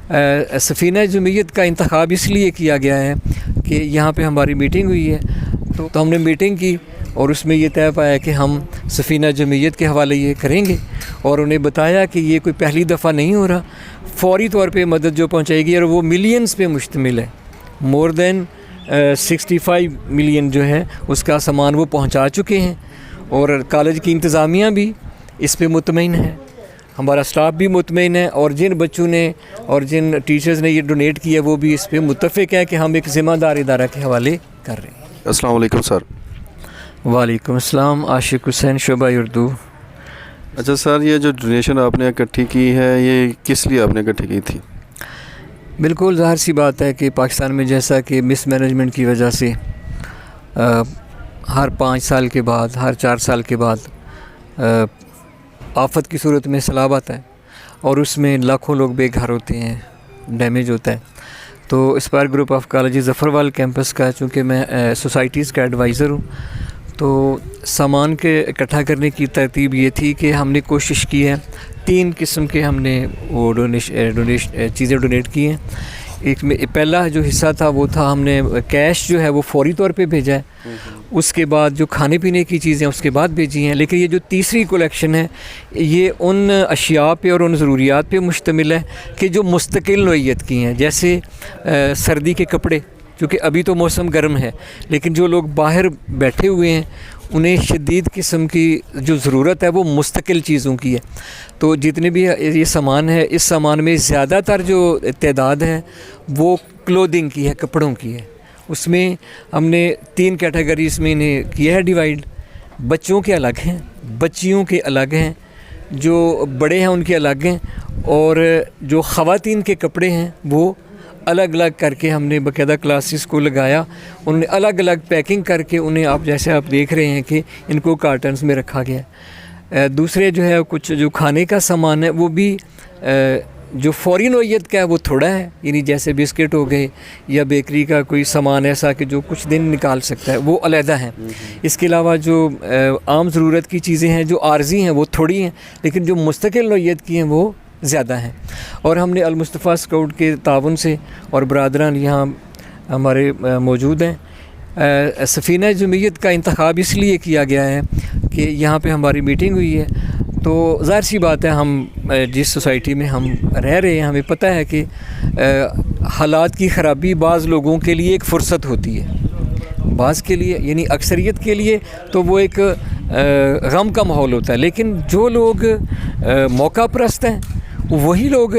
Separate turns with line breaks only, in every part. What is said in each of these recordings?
سفینہ جمعیت کا انتخاب اس لیے کیا گیا ہے کہ یہاں پہ ہماری میٹنگ ہوئی ہے، تو ہم نے میٹنگ کی اور اس میں یہ طے پایا کہ ہم سفینہ جمعیت کے حوالے یہ کریں گے، اور انہیں بتایا کہ یہ کوئی پہلی دفعہ نہیں ہو رہا، فوری طور پہ مدد جو پہنچائے گی، اور وہ ملینز پہ مشتمل ہے، مور دین 65 ملین جو ہے اس کا سامان وہ پہنچا چکے ہیں، اور کالج کی انتظامیہ بھی اس پہ مطمئن ہے، ہمارا سٹاف بھی مطمئن ہے، اور جن بچوں نے اور جن ٹیچرز نے یہ ڈونیٹ کیا وہ بھی اس پہ متفق ہے کہ ہم ایک ذمہ دار ادارہ کے حوالے کر رہے ہیں۔
السلام علیکم سر۔
وعلیکم السلام، عاشق حسین، شعبہ اردو۔
اچھا سر، یہ جو ڈونیشن آپ نے اکٹھی کی ہے یہ کس لیے آپ نے اکٹھی کی تھی؟
بالکل ظاہر سی بات ہے کہ پاکستان میں جیسا کہ مس مینجمنٹ کی وجہ سے ہر 5 سال کے بعد، ہر 4 سال کے بعد آفت کی صورت میں سیلاب آتا ہے، اور اس میں لاکھوں لوگ بے گھر ہوتے ہیں، ڈیمیج ہوتا ہے۔ تو aspire group of colleges Zafarwal campus کا، چونکہ میں سوسائٹیز کا ایڈوائزر ہوں، تو سامان کے اکٹھا کرنے کی ترتیب یہ تھی کہ ہم نے کوشش کی ہے، 3 قسم کے ہم نے وہ چیزیں ڈونیٹ کی ہیں۔ ایک میں پہلا جو حصہ تھا وہ تھا ہم نے کیش جو ہے وہ فوری طور پہ بھیجا ہے، اس کے بعد جو کھانے پینے کی چیزیں اس کے بعد بھیجی ہیں، لیکن یہ جو تیسری کلیکشن ہے یہ ان اشیاء پہ اور ان ضروریات پہ مشتمل ہے کہ جو مستقل نوعیت کی ہیں، جیسے سردی کے کپڑے، کیونکہ ابھی تو موسم گرم ہے، لیکن جو لوگ باہر بیٹھے ہوئے ہیں انہیں شدید قسم کی جو ضرورت ہے وہ مستقل چیزوں کی ہے۔ تو جتنے بھی یہ سامان ہے، اس سامان میں زیادہ تر جو تعداد ہے وہ کلودنگ کی ہے، کپڑوں کی ہے۔ اس میں ہم نے 3 کیٹیگریز میں انہیں کیا ہے ڈیوائیڈ۔ بچوں کے الگ ہیں، بچیوں کے الگ ہیں، جو بڑے ہیں ان کے الگ ہیں، اور جو خواتین کے کپڑے ہیں وہ الگ الگ کر کے ہم نے باقاعدہ کلاسز کو لگایا، انہیں الگ الگ پیکنگ کر کے انہیں آپ جیسے آپ دیکھ رہے ہیں کہ ان کو کارٹنز میں رکھا گیا ہے۔ دوسرے جو ہے کچھ جو کھانے کا سامان ہے وہ بھی جو فوری نوعیت کا ہے وہ تھوڑا ہے، یعنی جیسے بسکٹ ہو گئے یا بیکری کا کوئی سامان ایسا کہ جو کچھ دن نکال سکتا ہے وہ علیحدہ ہیں۔ اس کے علاوہ جو عام ضرورت کی چیزیں ہیں جو عارضی ہیں وہ تھوڑی ہیں، لیکن جو مستقل نوعیت کی ہیں وہ زیادہ ہیں۔ اور ہم نے المصطفیٰ اسکاؤٹ کے تعاون سے اور برادران یہاں ہمارے موجود ہیں، سفینہ جمعیت کا انتخاب اس لیے کیا گیا ہے کہ یہاں پہ ہماری میٹنگ ہوئی ہے، تو ظاہر سی بات ہے ہم جس سوسائٹی میں ہم رہ رہے ہیں ہمیں پتہ ہے کہ حالات کی خرابی بعض لوگوں کے لیے ایک فرصت ہوتی ہے، بعض کے لیے یعنی اکثریت کے لیے تو وہ ایک غم کا ماحول ہوتا ہے، لیکن جو لوگ موقع پرست ہیں وہی لوگ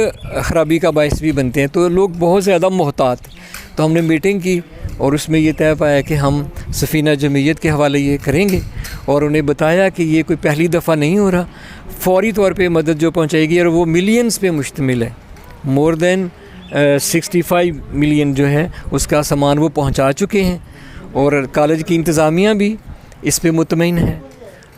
خرابی کا باعث بھی بنتے ہیں، تو لوگ بہت زیادہ محتاط۔ تو ہم نے میٹنگ کی اور اس میں یہ طے پایا کہ ہم سفینہ جمعیت کے حوالے یہ کریں گے، اور انہیں بتایا کہ یہ کوئی پہلی دفعہ نہیں ہو رہا، فوری طور پہ مدد جو پہنچائے گی، اور وہ ملینز پہ مشتمل ہے، مور دین 65 ملین جو ہے اس کا سامان وہ پہنچا چکے ہیں، اور کالج کی انتظامیہ بھی اس پہ مطمئن ہے،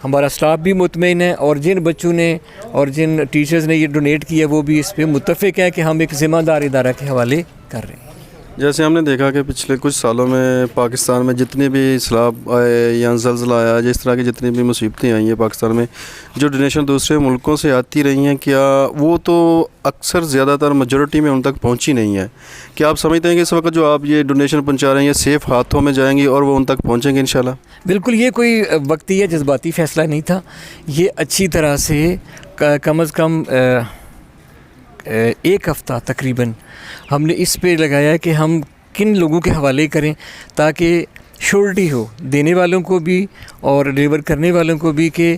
ہمارا سٹاف بھی مطمئن ہے، اور جن بچوں نے اور جن ٹیچرز نے یہ ڈونیٹ کیا وہ بھی اس پہ متفق ہے کہ ہم ایک ذمہ دار ادارہ کے حوالے کر رہے ہیں۔
جیسے ہم نے دیکھا کہ پچھلے کچھ سالوں میں پاکستان میں جتنے بھی سیلاب آئے یا زلزلہ آیا، جس طرح کی جتنی بھی مصیبتیں آئی ہیں پاکستان میں، جو ڈونیشن دوسرے ملکوں سے آتی رہی ہیں، کیا وہ تو اکثر زیادہ تر میجورٹی میں ان تک پہنچی نہیں ہے؟ کیا آپ سمجھتے ہیں کہ اس وقت جو آپ یہ ڈونیشن پہنچا رہے ہیں یہ سیف ہاتھوں میں جائیں گی اور وہ ان تک پہنچیں گے انشاءاللہ؟
بالکل، یہ کوئی وقتی یا جذباتی فیصلہ نہیں تھا، یہ اچھی طرح سے کم از کم 1 ہفتہ تقریباً ہم نے اس پہ لگایا کہ ہم کن لوگوں کے حوالے کریں تاکہ شیورٹی ہو دینے والوں کو بھی اور ڈلیور کرنے والوں کو بھی کہ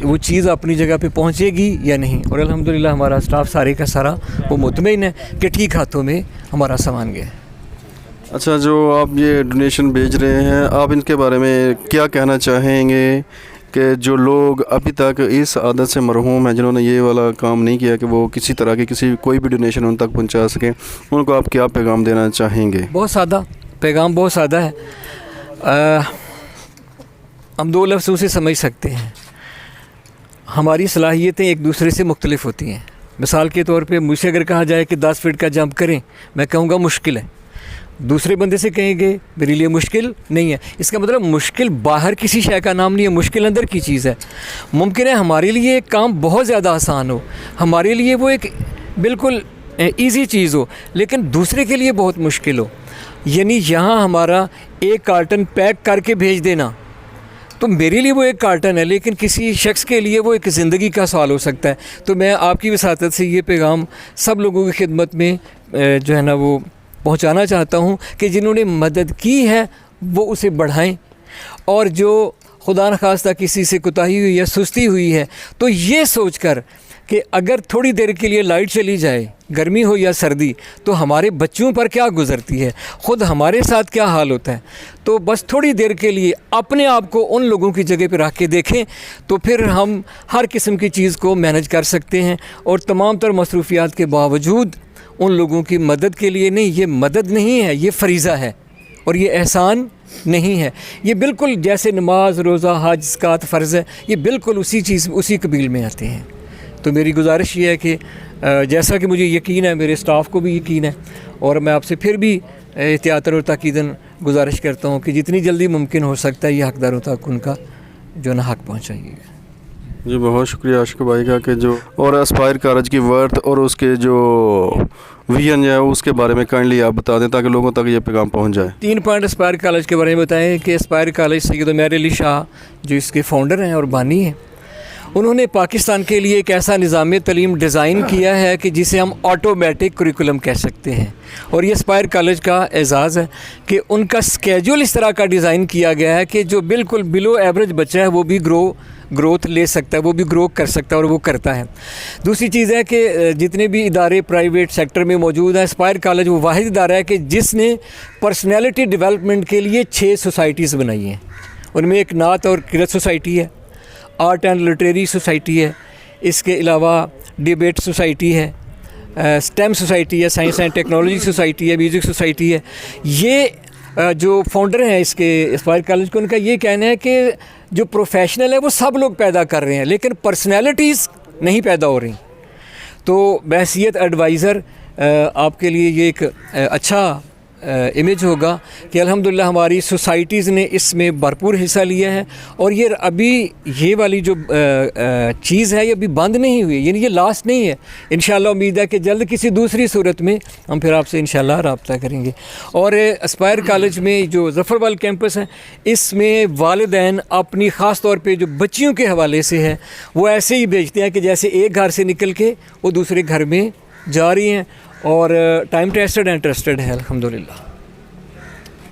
وہ چیز اپنی جگہ پہ پہنچے گی یا نہیں، اور الحمدللہ ہمارا سٹاف سارے کا سارا وہ مطمئن ہے کہ ٹھیک ہاتھوں میں ہمارا سامان گیا ہے۔
اچھا، جو آپ یہ ڈونیشن بھیج رہے ہیں آپ ان کے بارے میں کیا کہنا چاہیں گے کہ جو لوگ ابھی تک اس عادت سے محروم ہیں، جنہوں نے یہ والا کام نہیں کیا کہ وہ کسی طرح کی کوئی بھی ڈونیشن ان تک پہنچا سکیں، ان کو آپ کیا پیغام دینا چاہیں گے؟
بہت سادہ پیغام، بہت سادہ ہے، ہم 2 لفظوں سے سمجھ سکتے ہیں۔ ہماری صلاحیتیں ایک دوسرے سے مختلف ہوتی ہیں۔ مثال کے طور پہ مجھ سے اگر کہا جائے کہ 10 فٹ کا جمپ کریں، میں کہوں گا مشکل ہے، دوسرے بندے سے کہیں گے میرے لیے مشکل نہیں ہے۔ اس کا مطلب مشکل باہر کسی شے کا نام نہیں ہے، مشکل اندر کی چیز ہے۔ ممکن ہے ہمارے لیے ایک کام بہت زیادہ آسان ہو، ہمارے لیے وہ ایک بالکل ایزی چیز ہو لیکن دوسرے کے لیے بہت مشکل ہو. یعنی یہاں ہمارا ایک کارٹن پیک کر کے بھیج دینا تو میرے لیے وہ ایک کارٹن ہے لیکن کسی شخص کے لیے وہ ایک زندگی کا سوال ہو سکتا ہے. تو میں آپ کی وساطت سے یہ پیغام سب لوگوں کی خدمت میں جو ہے نا وہ پہنچانا چاہتا ہوں کہ جنہوں نے مدد کی ہے وہ اسے بڑھائیں, اور جو خدا نخواستہ کسی سے کوتاہی ہوئی یا سستی ہوئی ہے تو یہ سوچ کر کہ اگر تھوڑی دیر کے لیے لائٹ چلی جائے, گرمی ہو یا سردی, تو ہمارے بچوں پر کیا گزرتی ہے, خود ہمارے ساتھ کیا حال ہوتا ہے. تو بس تھوڑی دیر کے لیے اپنے آپ کو ان لوگوں کی جگہ پہ رکھ کے دیکھیں تو پھر ہم ہر قسم کی چیز کو مینج کر سکتے ہیں. اور تمام تر مصروفیات کے باوجود ان لوگوں کی مدد کے لیے نہیں, یہ مدد نہیں ہے, یہ فریضہ ہے اور یہ احسان نہیں ہے. یہ بالکل جیسے نماز, روزہ, حج, زکوٰۃ فرض ہے, یہ بالکل اسی قبیل میں آتے ہیں. تو میری گزارش یہ ہے کہ جیسا کہ مجھے یقین ہے, میرے اسٹاف کو بھی یقین ہے, اور میں آپ سے پھر بھی احتیاطاً اور تاکیداً گزارش کرتا ہوں کہ جتنی جلدی ممکن ہو سکتا ہے یہ حقداروں تک ان کا جو نا حق پہنچائیے گا.
جی بہت شکریہ عاشق بھائی کا کہ جو اور اسپائر کالج کی ورتھ اور اس کے جو ویژن ہے اس کے بارے میں کائنڈلی آپ بتا دیں تاکہ لوگوں تک یہ پیغام پہنچ جائے.
3 پوائنٹ اسپائر کالج کے بارے میں بتائیں کہ اسپائر کالج سید عمیر علی شاہ جو اس کے فاؤنڈر ہیں اور بانی ہیں, انہوں نے پاکستان کے لیے ایک ایسا نظام تعلیم ڈیزائن کیا ہے کہ جسے ہم آٹومیٹک کریکولم کہہ سکتے ہیں. اور یہ اسپائر کالج کا اعزاز ہے کہ ان کا اسکیجول اس طرح کا ڈیزائن کیا گیا ہے کہ جو بالکل بلو ایوریج بچہ ہے وہ بھی گروتھ لے سکتا ہے, وہ بھی گرو کر سکتا ہے اور وہ کرتا ہے. دوسری چیز ہے کہ جتنے بھی ادارے پرائیویٹ سیکٹر میں موجود ہیں, اسپائر کالج وہ واحد ادارہ ہے کہ جس نے پرسنالٹی ڈیولپمنٹ کے لیے 6 سوسائٹیز بنائی ہیں. ان میں ایک نعت اور قرت سوسائٹی ہے, آرٹ اینڈ لٹریری سوسائٹی ہے, اس کے علاوہ ڈیبیٹ سوسائٹی ہے, اسٹیم سوسائٹی ہے, سائنس اینڈ ٹیکنالوجی سوسائٹی ہے, میوزک سوسائٹی ہے. یہ جو فاؤنڈر ہیں اس کے اسپائر کالج کو, ان کا یہ کہنا ہے کہ جو پروفیشنل ہے وہ سب لوگ پیدا کر رہے ہیں لیکن پرسنالٹیز نہیں پیدا ہو رہی. تو بحیثیت ایڈوائزر آپ کے لیے یہ ایک اچھا امیج ہوگا کہ الحمدللہ ہماری سوسائٹیز نے اس میں بھرپور حصہ لیا ہے. اور یہ ابھی یہ والی جو چیز ہے یہ ابھی بند نہیں ہوئی, یعنی یہ لاسٹ نہیں ہے. انشاءاللہ امید ہے کہ جلد کسی دوسری صورت میں ہم پھر آپ سے انشاءاللہ رابطہ کریں گے. اور اسپائر کالج میں جو ظفربال کیمپس ہے اس میں والدین اپنی خاص طور پہ جو بچیوں کے حوالے سے ہے وہ ایسے ہی بھیجتے ہیں کہ جیسے ایک گھر سے نکل کے وہ دوسرے گھر میں جا رہی ہیں, اور ٹائم ٹیسٹڈ اینڈ ٹرسٹڈ ہے الحمدللہ.